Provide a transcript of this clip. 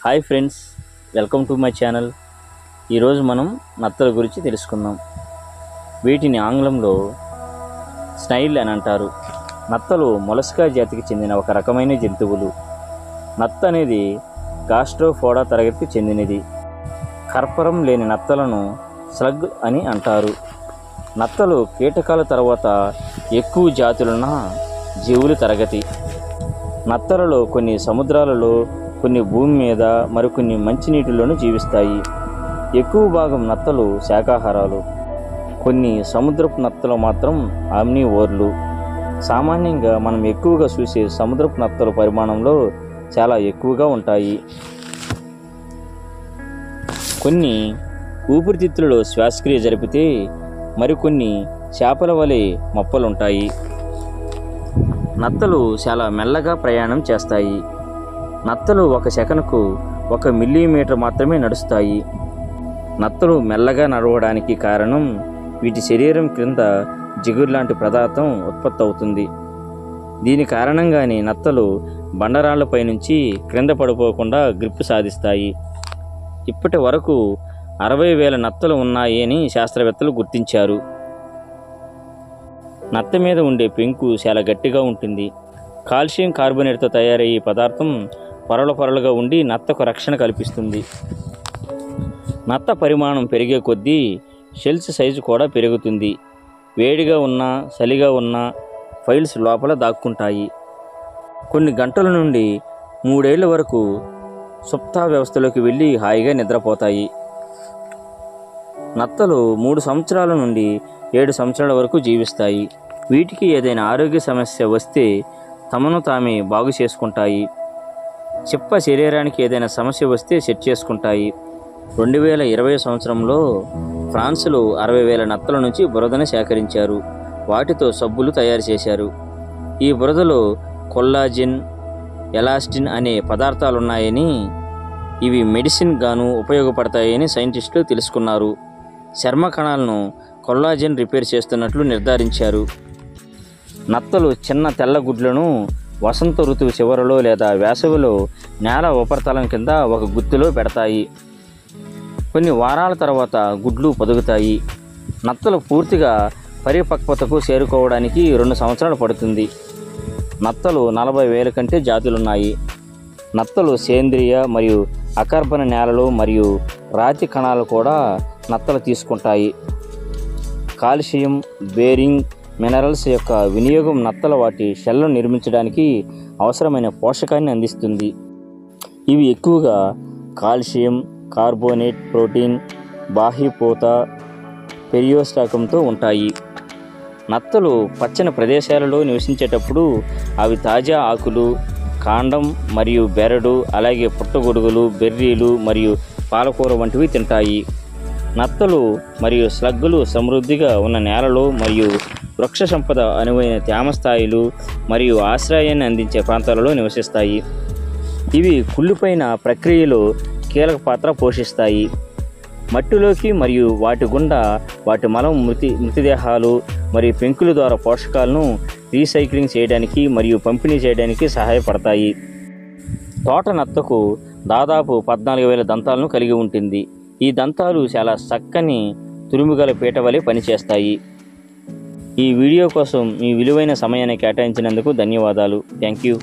Hi friends, welcome to my channel. ఈరోజు మనం నత్తల గురించి తెలుసుకుందాం. వీటిని ఆంగ్లంలో స్నైల్ అని అంటారు. నత్తలు మొలస్కా జాతికి చెందిన ఒక రకమైన జంతువులు. నత్త అనేది గాస్ట్రోపోడా తరగతికి చెందినది. కర్పరం లేని నత్తలను స్లగ్ అని అంటారు. నత్తలు కీటకాల తర్వాత ఎక్కువ జాతులున్న జీవుల తరగతి. నత్తలలో కొన్ని సముద్రాలలో, కొన్ని భూమి మీద, మరికొన్ని మంచినీటిలోనూ జీవిస్తాయి. ఎక్కువ భాగం నత్తలు శాకాహారాలు. కొన్ని సముద్రపు నత్తలు మాత్రం ఆమ్నివోర్లు. సామాన్యంగా మనం ఎక్కువగా చూసే సముద్రపు నత్తల పరిమాణంలో చాలా ఎక్కువగా ఉంటాయి. కొన్ని ఊపిరితిత్తులలో శ్వాసక్రియ జరిపితే మరికొన్ని చేపల వలె మొప్పలుంటాయి. నత్తలు చాలా మెల్లగా ప్రయాణం చేస్తాయి. నత్తలు ఒక సెకనుకు 1 మిల్లీమీటర్ మాత్రమే నడుస్తాయి. నత్తలు మెల్లగా నడవడానికి కారణం వీటి శరీరం క్రింద జిగురు లాంటి పదార్థం ఉత్పత్తి అవుతుంది. దీని కారణంగానే నత్తలు బండరాళ్లపై నుంచి క్రింద పడిపోకుండా గ్రిప్ సాధిస్తాయి. ఇప్పటి వరకు 60,000 నత్తలు ఉన్నాయి అని శాస్త్రవేత్తలు గుర్తించారు. నత్త మీద ఉండే పెంకు చాలా గట్టిగా ఉంటుంది. కాల్షియం కార్బోనేట్తో తయారయ్యే పదార్థం పొరలుగా ఉండి నత్తకు రక్షణ కల్పిస్తుంది. నత్త పరిమాణం పెరిగే కొద్దీ షెల్స్ సైజు కూడా పెరుగుతుంది. వేడిగా ఉన్నా, చలిగా ఉన్నా ఫైల్స్ లోపల దాక్కుంటాయి. కొన్ని గంటల నుండి 3 ఏళ్ల వరకు సుప్త వ్యవస్థలోకి వెళ్ళి హాయిగా నిద్రపోతాయి. నత్తలు 3 సంవత్సరాల నుండి 7 సంవత్సరాల వరకు జీవిస్తాయి. వీటికి ఏదైనా ఆరోగ్య సమస్య వస్తే తమను తామే బాగు చేసుకుంటాయి. చిప్ప శరీరానికి ఏదైనా సమస్య వస్తే సెట్ చేసుకుంటాయి. 2020 సంవత్సరంలో ఫ్రాన్స్లో 60,000 నత్తల నుంచి బురదను సేకరించారు. వాటితో సబ్బులు తయారు చేశారు. ఈ బురదలో కొల్లాజిన్, ఎలాస్టిన్ అనే పదార్థాలున్నాయని, ఇవి మెడిసిన్ గాను ఉపయోగపడతాయని సైంటిస్టులు తెలుసుకున్నారు. చర్మ కణాలను కొల్లాజిన్ రిపేర్ చేస్తున్నట్లు నిర్ధారించారు. నత్తలు చిన్న తెల్ల గుడ్లను వసంత ఋతువు చివరిలో లేదా వేసవిలో నేల ఉపరితలం కింద ఒక గుత్తిలో పెడతాయి. కొన్ని వారాల తర్వాత గుడ్లు పొదుగుతాయి. నత్తలు పూర్తిగా పరిపక్వతకు చేరుకోవడానికి 2 సంవత్సరాలు పడుతుంది. నత్తలు 40,000 కంటే జాతులున్నాయి. నత్తలు సేంద్రియ మరియు అకర్బన నేలలు మరియు రాతి కణాలు కూడా నత్తలు తీసుకుంటాయి. కాల్షియం, బేరింగ్, మినరల్స్ యొక్క వినియోగం నత్తల వాటి షెల్లను నిర్మించడానికి అవసరమైన పోషకాన్ని అందిస్తుంది. ఇవి ఎక్కువగా కాల్షియం కార్బోనేట్, ప్రోటీన్, బాహ్యపూత, పెరియోస్టాకంతో ఉంటాయి. నత్తలు పచ్చని ప్రదేశాలలో నివసించేటప్పుడు అవి తాజా ఆకులు, కాండం మరియు బెరడు, అలాగే పుట్టగొడుగులు, బెర్రీలు మరియు పాలకూర వంటివి తింటాయి. నత్తలు మరియు స్లగ్గులు సమృద్ధిగా ఉన్న నేలలో మరియు వృక్ష సంపద అనువైన తేమ స్థాయిలు మరియు ఆశ్రయాన్ని అందించే ప్రాంతాలలో నివసిస్తాయి. ఇవి కుళ్ళిపోయిన ప్రక్రియలో కీలక పాత్ర పోషిస్తాయి. మట్టిలోకి మరియు వాటి గుండా వాటి మలం, మృతదేహాలు మరియు పెంకుల ద్వారా పోషకాలను రీసైక్లింగ్ చేయడానికి మరియు పంపిణీ చేయడానికి సహాయపడతాయి. తోట నత్తకు దాదాపు 14,000 దంతాలను కలిగి ఉంటుంది. ఈ దంతాలు చాలా చక్కని తురుముగల పీట వలె పనిచేస్తాయి. ఈ వీడియో కోసం మీ విలువైన సమయాన్ని కేటాయించినందుకు ధన్యవాదాలు. Thank you.